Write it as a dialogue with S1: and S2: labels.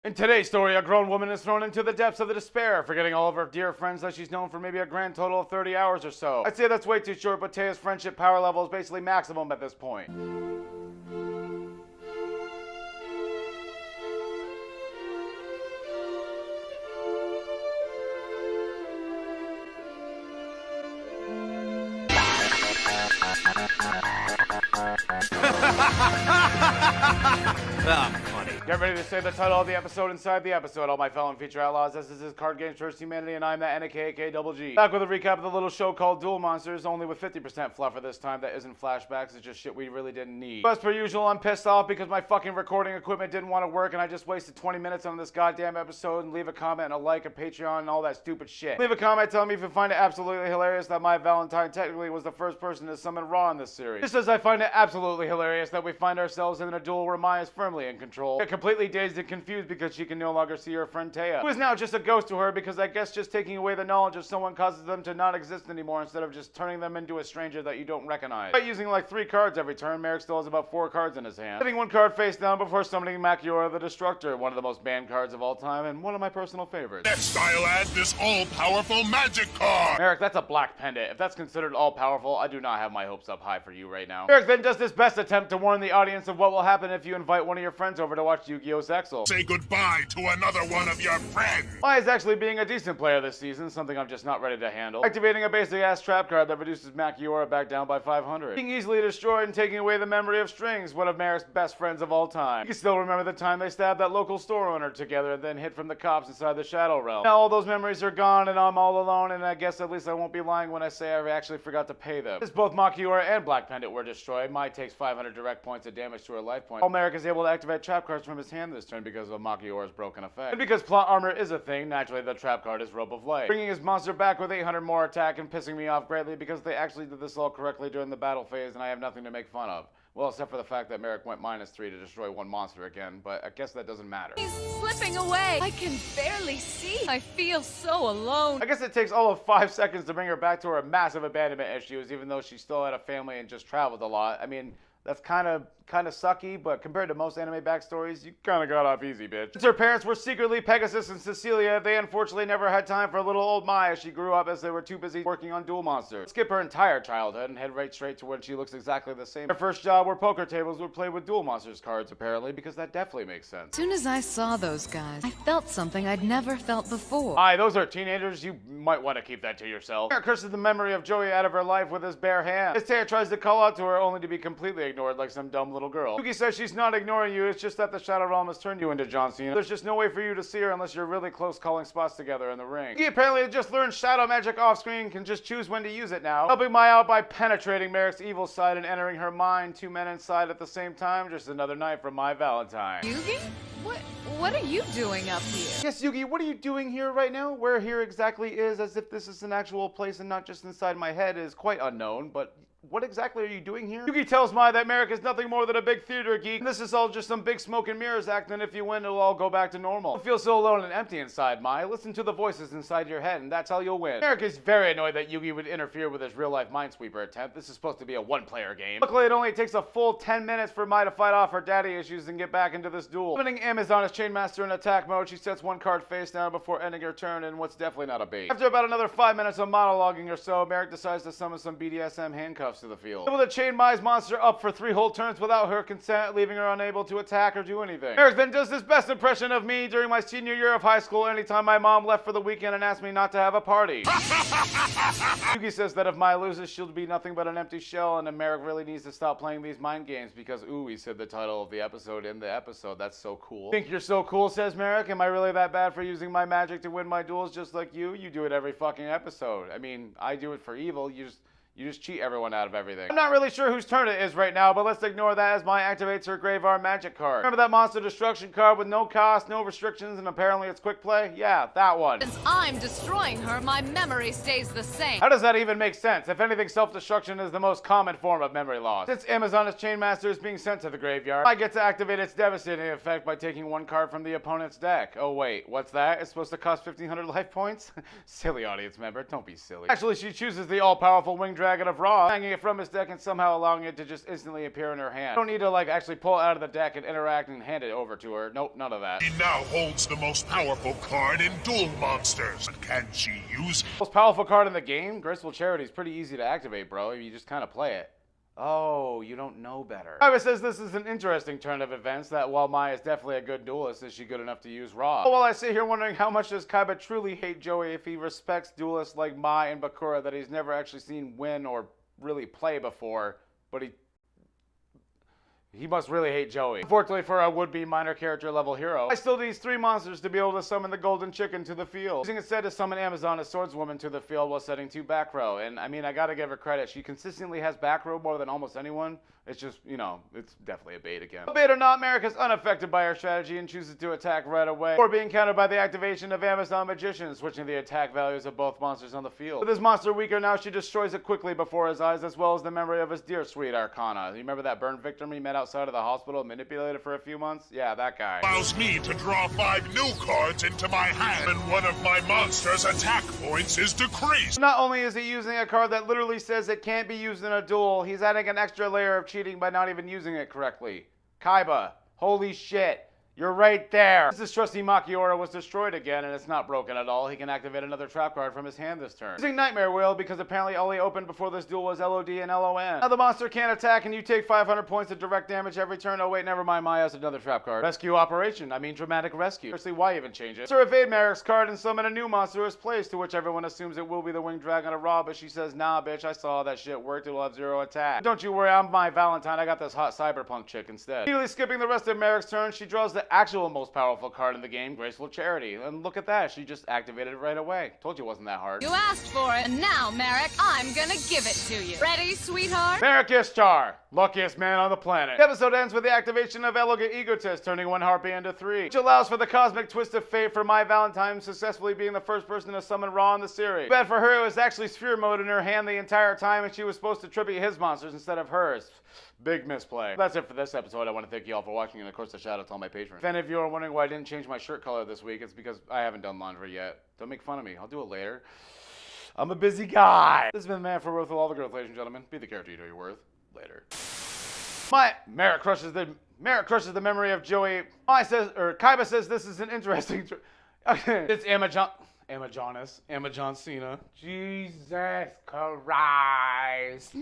S1: In today's story, a grown woman is thrown into the depths of the despair, forgetting all of her dear friends that she's known for maybe a grand total of 30 hours or so. I'd say that's way too short, but Taya's friendship power level is basically maximum at this point.
S2: Funny.
S1: Get ready to say the title of the episode inside the episode, all my fellow feature outlaws. This is Card Games First Humanity, and I'm that NAKK Double G. Back with a recap of the little show called Duel Monsters, only with 50% fluffer this time. That isn't flashbacks, it's just shit we really didn't need. But as per usual, I'm pissed off because my fucking recording equipment didn't want to work, and I just wasted 20 minutes on this goddamn episode. And leave a comment and a like, a Patreon, and all that stupid shit. Leave a comment telling me if you find it absolutely hilarious that my Valentine technically was the first person to summon Raw in this series. Just as I find it absolutely hilarious that we find ourselves in a duel where Maya is firmly in control, yet completely dazed and confused because she can no longer see her friend Taya, who is now just a ghost to her because I guess just taking away the knowledge of someone causes them to not exist anymore instead of just turning them into a stranger that you don't recognize. By using like 3 cards every turn, Merrick still has about 4 cards in his hand, setting 1 card face down before summoning Yugioh the Destructor, one of the most banned cards of all time and one of my personal favorites.
S3: Next, I'll add this all-powerful magic card.
S1: Merrick, that's a black pendant. If that's considered all-powerful, I do not have my hopes up high for you right now. Merrick then does his best attempt to warn the audience of what will happen if you invite one of your friends over to watch Yu-Gi-Oh! Sexel.
S3: Say goodbye to another one of your friends.
S1: Maya's actually being a decent player this season, something I'm just not ready to handle. Activating a basic-ass trap card that reduces Yugioh back down by 500. Being easily destroyed and taking away the memory of Strings, one of Merrick's best friends of all time. You can still remember the time they stabbed that local store owner together and then hid from the cops inside the Shadow Realm. Now all those memories are gone and I'm all alone, and I guess at least I won't be lying when I say I actually forgot to pay them. As both Yugioh and Black Pendant were destroyed, Maya takes 500 direct points of damage to her life point. While Merrick is able to activate trap cards from his hand this turn because of Yugioh's broken effect. And because plot armor is a thing, naturally the trap card is Rope of Light, bringing his monster back with 800 more attack and pissing me off greatly because they actually did this all correctly during the battle phase and I have nothing to make fun of. Well, except for the fact that Merrick went -3 to destroy 1 monster again, but I guess that doesn't matter.
S4: He's slipping away. I can barely see. I feel so alone.
S1: I guess it takes all of 5 seconds to bring her back to her massive abandonment issues, even though she still had a family and just traveled a lot. I mean, that's kind of sucky, but compared to most anime backstories, you kind of got off easy, bitch. Since her parents were secretly Pegasus and Cecilia, they unfortunately never had time for little old Maya. She grew up as they were too busy working on Duel Monsters. Skip her entire childhood and head right straight to when she looks exactly the same. Her first job were poker tables would play with Duel Monsters cards, apparently, because that definitely makes sense.
S4: As soon as I saw those guys, I felt something I'd never felt before.
S1: Aye, those are teenagers. You might want to keep that to yourself. Merrick curses the memory of Joey out of her life with his bare hand. As Taya tries to call out to her, only to be completely ignored like some dumb little girl. Yugi says she's not ignoring you, it's just that the Shadow Realm has turned you into John Cena. There's just no way for you to see her unless you're really close calling spots together in the ring. He apparently just learned shadow magic off screen and can just choose when to use it now, helping Maya out by penetrating Merrick's evil side and entering her mind. 2 men inside at the same time, just another night from my Valentine.
S4: Yugi? What are you doing up here?
S1: Yes, Yugi, what are you doing here right now? Where here exactly is, as if this is an actual place and not just inside my head, is quite unknown, but what exactly are you doing here? Yugi tells Maya that Merrick is nothing more than a big theater geek, and this is all just some big smoke and mirrors act, and if you win, it'll all go back to normal. You feel so alone and empty inside, Maya. Listen to the voices inside your head, and that's how you'll win. Merrick is very annoyed that Yugi would interfere with his real-life Minesweeper attempt. This is supposed to be a 1-player game. Luckily, it only takes a full 10 minutes for Maya to fight off her daddy issues and get back into this duel. Summoning Amazon as Chainmaster in attack mode, she sets 1 card face down before ending her turn in what's definitely not a bait. After about another 5 minutes of monologuing or so, Merrick decides to summon some BDSM handcuffs to the field. Able to chain Maya's monster up for 3 whole turns without her consent, leaving her unable to attack or do anything. Merrick then does his best impression of me during my senior year of high school anytime my mom left for the weekend and asked me not to have a party. Yugi says that if Maya loses, she'll be nothing but an empty shell, and then Merrick really needs to stop playing these mind games because, ooh, he said the title of the episode in the episode. That's so cool. Think you're so cool, says Merrick. Am I really that bad for using my magic to win my duels just like you? You do it every fucking episode. I mean, I do it for evil. You just cheat everyone out of everything. I'm not really sure whose turn it is right now, but let's ignore that as Maya activates her Graveyard Magic card. Remember that Monster Destruction card with no cost, no restrictions, and apparently it's quick play? Yeah, that one.
S4: Since I'm destroying her, my memory stays the same.
S1: How does that even make sense? If anything, self-destruction is the most common form of memory loss. Since Amazon's Chainmaster is being sent to the graveyard, I get to activate its devastating effect by taking 1 card from the opponent's deck. Oh wait, what's that? It's supposed to cost 1,500 life points? Silly audience member, don't be silly. Actually, she chooses the all-powerful Wing Dragon Dragon of Ra, hanging it from his deck and somehow allowing it to just instantly appear in her hand. You don't need to like actually pull it out of the deck and interact and hand it over to her. Nope, none of that.
S3: He now holds the most powerful card in Duel Monsters. But can she use it?
S1: Most powerful card in the game? Graceful Charity is pretty easy to activate, bro. You just kind of play it. Oh, you don't know better. Kaiba says this is an interesting turn of events, that while Mai is definitely a good duelist, is she good enough to use Ra? While I sit here wondering how much does Kaiba truly hate Joey if he respects duelists like Mai and Bakura that he's never actually seen win or really play before, but he must really hate Joey. Unfortunately for a would-be minor character level hero, I still need 3 monsters to be able to summon the golden chicken to the field. Using instead to summon Amazon as swordswoman to the field while setting 2 back row. And I mean, I gotta give her credit. She consistently has back row more than almost anyone. It's just, you know, it's definitely a bait again. But bait or not, Merrick is unaffected by her strategy and chooses to attack right away, or being countered by the activation of Amazon Magician, switching the attack values of both monsters on the field. With his monster weaker now, she destroys it quickly before his eyes, as well as the memory of his dear sweet Arcana. You remember that burn victim he met outside of the hospital, manipulated for a few months? Yeah, that guy.
S3: Allows me to draw 5 new cards into my hand, and one of my monster's attack points is decreased.
S1: Not only is he using a card that literally says it can't be used in a duel, he's adding an extra layer of cheating by not even using it correctly. Kaiba, holy shit. You're right there. Since his trusty Makiora was destroyed again and it's not broken at all, he can activate another trap card from his hand this turn. Using Nightmare Wheel because apparently all he opened before this duel was LOD and LON. Now the monster can't attack and you take 500 points of direct damage every turn. Oh wait, never mind, Maya has another trap card. Rescue Operation, I mean Dramatic Rescue. Seriously, why even change it? Sir, evade Merrick's card and summon a new monster as place, to which everyone assumes it will be the Winged Dragon of Ra, but she says, nah bitch, I saw that shit worked, it will have 0 attack. Don't you worry, I'm my Valentine, I got this hot cyberpunk chick instead. Immediately skipping the rest of Merrick's turn, she draws the actual most powerful card in the game, Graceful Charity. And look at that, she just activated it right away. Told you it wasn't that hard.
S4: You asked for it, and now, Merrick, I'm gonna give it to you. Ready, sweetheart?
S1: Merrick Ishtar, luckiest man on the planet. The episode ends with the activation of Elegant Egotist, turning 1 harpy into 3, which allows for the cosmic twist of fate for My Valentine successfully being the first person to summon Ra in the series. Bad for her, it was actually Sphere mode in her hand the entire time, and she was supposed to tribute his monsters instead of hers. Big misplay. That's it for this episode. I want to thank you all for watching, and of course a shout out to all my patrons. If any of you are wondering why I didn't change my shirt color this week, it's because I haven't done laundry yet. Don't make fun of me. I'll do it later. I'm a busy guy. This has been the man for worth with all the growth, ladies and gentlemen. Be the character you know you're worth. Later. Merrick crushes the memory of Joey. Kaiba says this is an interesting. It's Amazon Cena. Jesus Christ.